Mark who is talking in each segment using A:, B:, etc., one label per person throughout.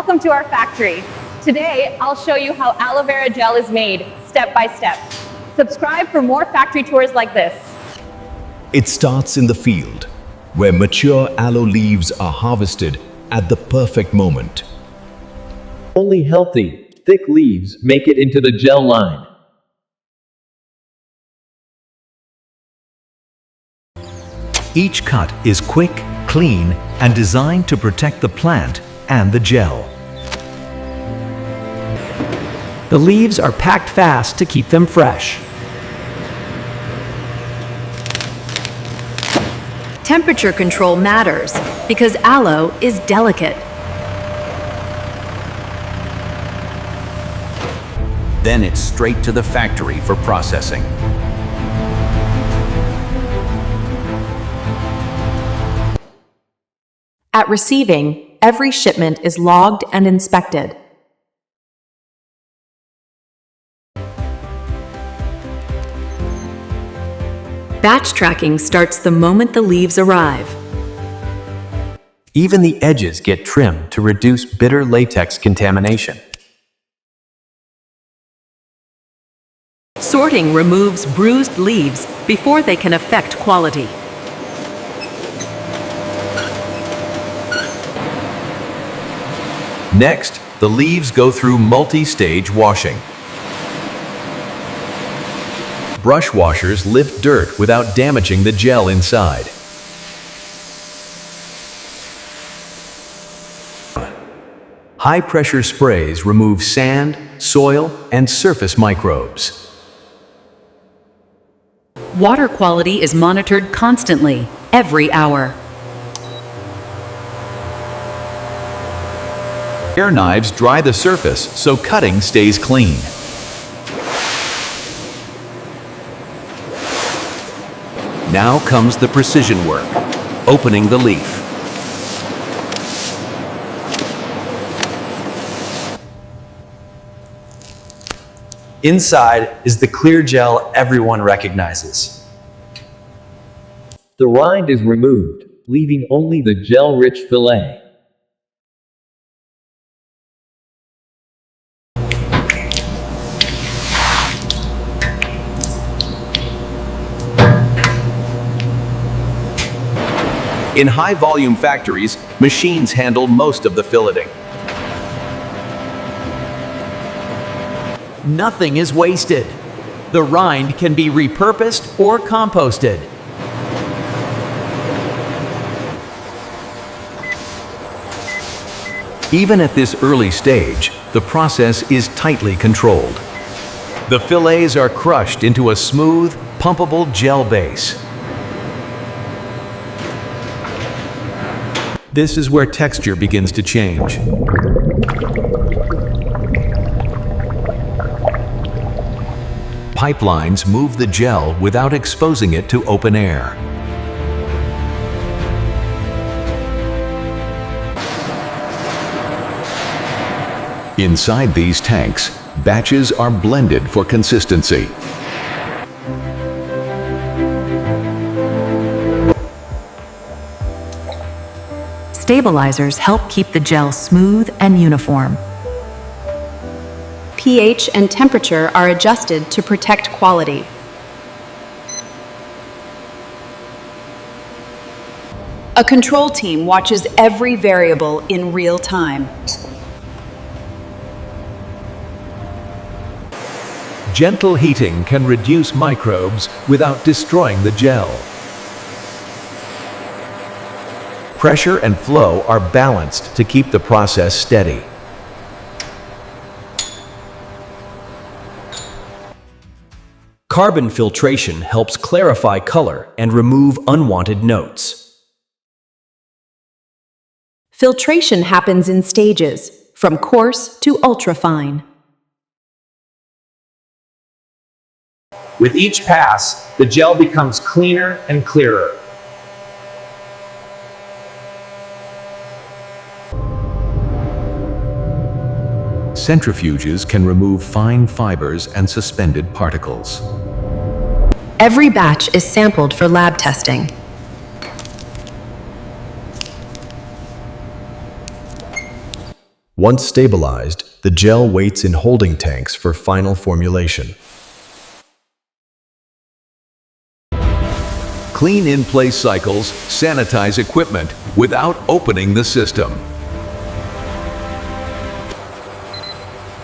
A: welcome to our factory. Today, I'll show you how aloe vera gel is made, step by step. Subscribe for more factory tours like this.
B: It starts in the field, where mature aloe leaves are harvested at the perfect moment.
C: Only healthy, thick leaves make it into the gel line.
D: Each cut is quick, clean, and designed to protect the plant and the gel.
E: The leaves are packed fast to keep them fresh.
F: Temperature control matters because aloe is delicate.
G: Then it's straight to the factory for processing.
F: At receiving, every shipment is logged and inspected. Batch tracking starts the moment the leaves arrive.
C: Even the edges get trimmed to reduce bitter latex contamination.
F: Sorting removes bruised leaves before they can affect quality.
G: Next, the leaves go through multi-stage washing. Brush washers lift dirt without damaging the gel inside. High-pressure sprays remove sand, soil, and surface microbes.
F: Water quality is monitored constantly, every hour.
G: Air knives dry the surface so cutting stays clean. Now comes the precision work, opening the leaf.
H: Inside is the clear gel everyone recognizes.
C: The rind is removed, leaving only the gel-rich fillet.
G: In high-volume factories, machines handle most of the filleting.
E: Nothing is wasted. The rind can be repurposed or composted.
G: Even at this early stage, the process is tightly controlled. The fillets are crushed into a smooth, pumpable gel base. This is where texture begins to change. Pipelines move the gel without exposing it to open air. Inside these tanks, batches are blended for consistency.
F: Stabilizers help keep the gel smooth and uniform. pH and temperature are adjusted to protect quality. A control team watches every variable in real time.
G: Gentle heating can reduce microbes without destroying the gel. Pressure and flow are balanced to keep the process steady.
H: Carbon filtration helps clarify color and remove unwanted notes.
F: Filtration happens in stages, from coarse to ultrafine.
I: With each pass, the gel becomes cleaner and clearer.
G: Centrifuges can remove fine fibers and suspended particles.
F: Every batch is sampled for lab testing.
B: Once stabilized, the gel waits in holding tanks for final formulation.
G: Clean in-place cycles sanitize equipment without opening the system.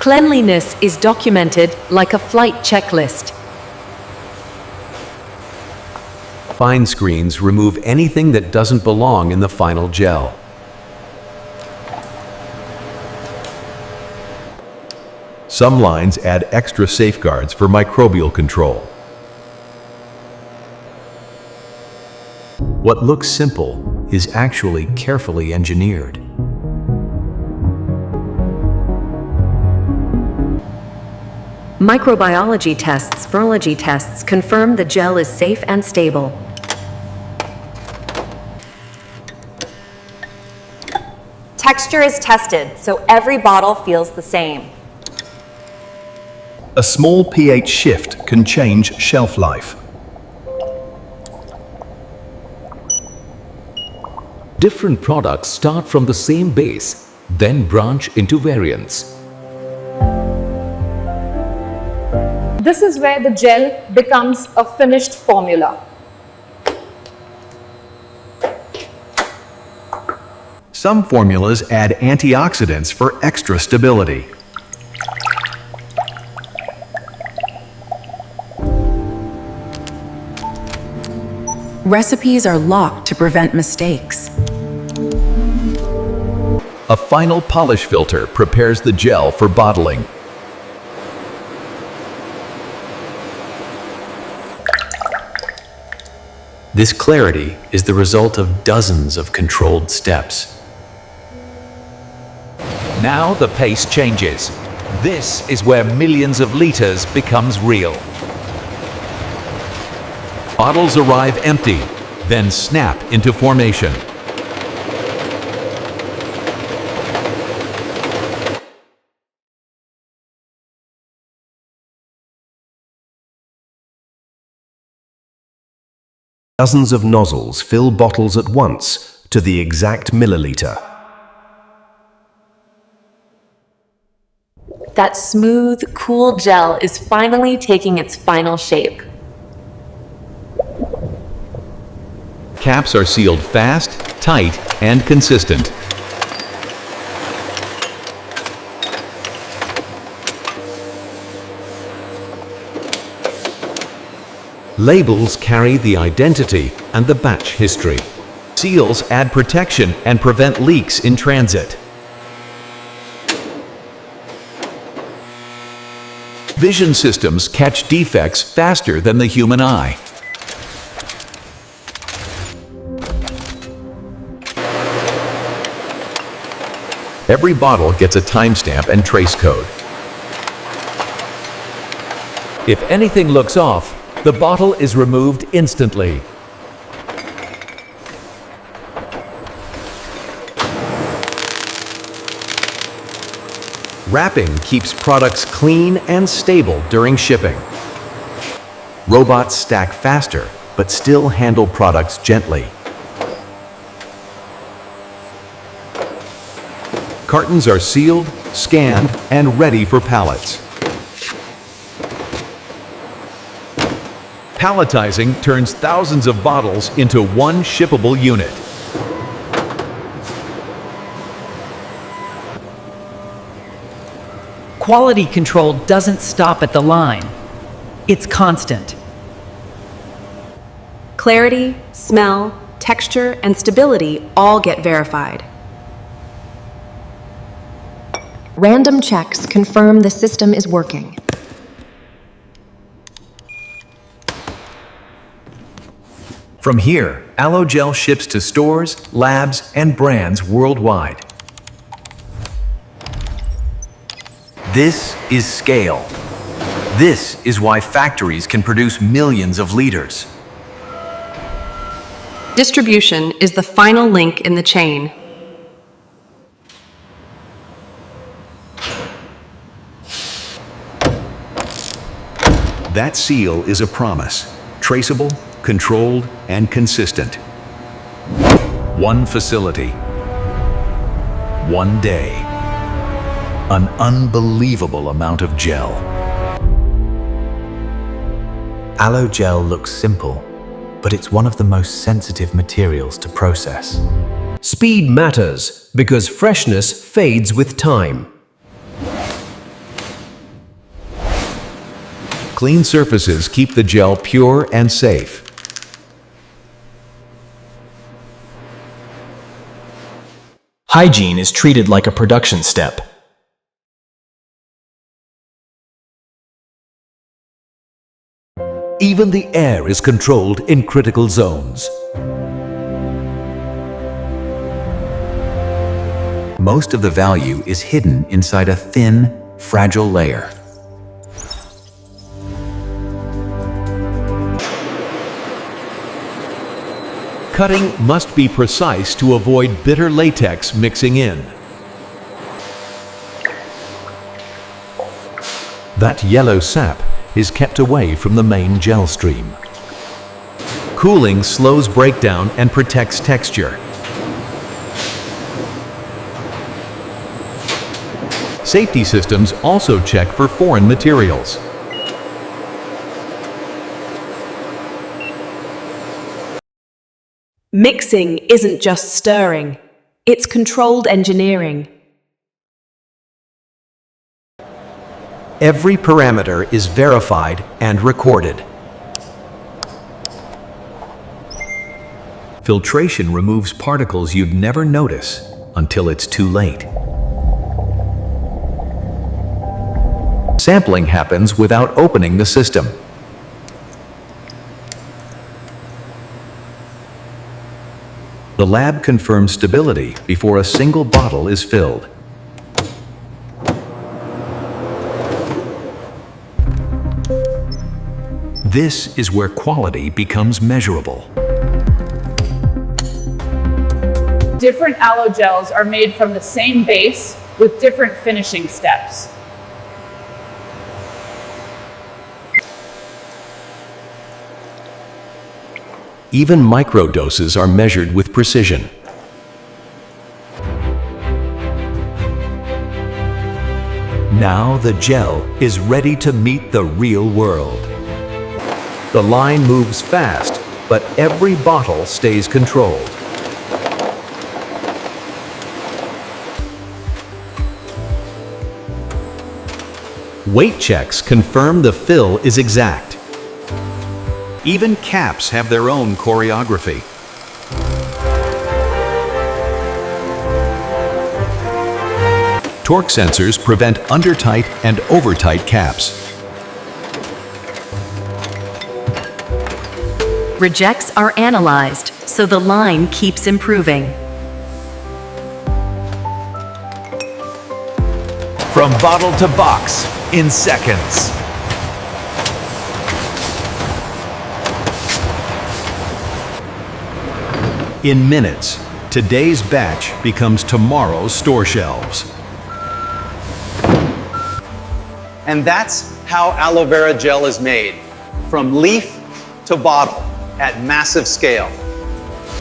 F: Cleanliness is documented like a flight checklist.
G: Fine screens remove anything that doesn't belong in the final gel. Some lines add extra safeguards for microbial control. What looks simple is actually carefully engineered.
F: Microbiology tests confirm the gel is safe and stable.
A: Texture is tested, so every bottle feels the same.
B: A small pH shift can change shelf life.
G: Different products start from the same base, then branch into variants.
A: This is where the gel becomes a finished formula.
G: Some formulas add antioxidants for extra stability.
F: Recipes are locked to prevent mistakes.
G: A final polish filter prepares the gel for bottling.
H: This clarity is the result of dozens of controlled steps.
E: Now the pace changes. This is where millions of liters becomes real.
G: Bottles arrive empty, then snap into formation.
B: Dozens of nozzles fill bottles at once to the exact milliliter.
F: That smooth, cool gel is finally taking its final shape.
G: Caps are sealed fast, tight, and consistent. Labels carry the identity and the batch history. Seals add protection and prevent leaks in transit. Vision systems catch defects faster than the human eye. Every bottle gets a timestamp and trace code.
E: If anything looks off, the bottle is removed instantly.
G: Wrapping keeps products clean and stable during shipping. Robots stack faster, but still handle products gently. Cartons are sealed, scanned, and ready for pallets. Palletizing turns thousands of bottles into one shippable unit.
J: Quality control doesn't stop at the line. It's constant.
F: Clarity, smell, texture, and stability all get verified. Random checks confirm the system is working.
G: From here, Aloe Gel ships to stores, labs, and brands worldwide. This is scale. This is why factories can produce millions of liters.
F: Distribution is the final link in the chain.
B: That seal is a promise, traceable, controlled, and consistent.
G: One facility. One day.
D: an unbelievable amount of gel.
E: Aloe gel looks simple, but it's one of the most sensitive materials to process.
H: Speed matters because freshness fades with time.
D: Clean surfaces keep the gel pure and safe.
H: Hygiene is treated like a production step.
D: Even the air is controlled in critical zones. Most of the value is hidden inside a thin, fragile layer. Cutting must be precise to avoid bitter latex mixing in. That yellow sap is kept away from the main gel stream. Cooling slows breakdown and protects texture. Safety systems also check for foreign materials.
F: Mixing isn't just stirring, it's controlled engineering.
H: Every parameter is verified and recorded.
D: Filtration removes particles you'd never notice until it's too late. Sampling happens without opening the system. The lab confirms stability before a single bottle is filled. This is where quality becomes measurable.
A: Different aloe gels are made from the same base with different finishing steps.
D: Even microdoses are measured with precision. Now the gel is ready to meet the real world. The line moves fast, but every bottle stays controlled. Weight checks confirm the fill is exact. Even caps have their own choreography. Torque sensors prevent undertight and overtight caps.
K: Rejects are analyzed, so the line keeps improving.
E: From bottle to box in seconds.
D: In minutes, today's batch becomes tomorrow's store shelves.
L: And that's how aloe vera gel is made, from leaf to bottle at massive scale.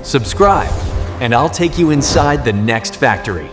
H: Subscribe, and I'll take you inside the next factory.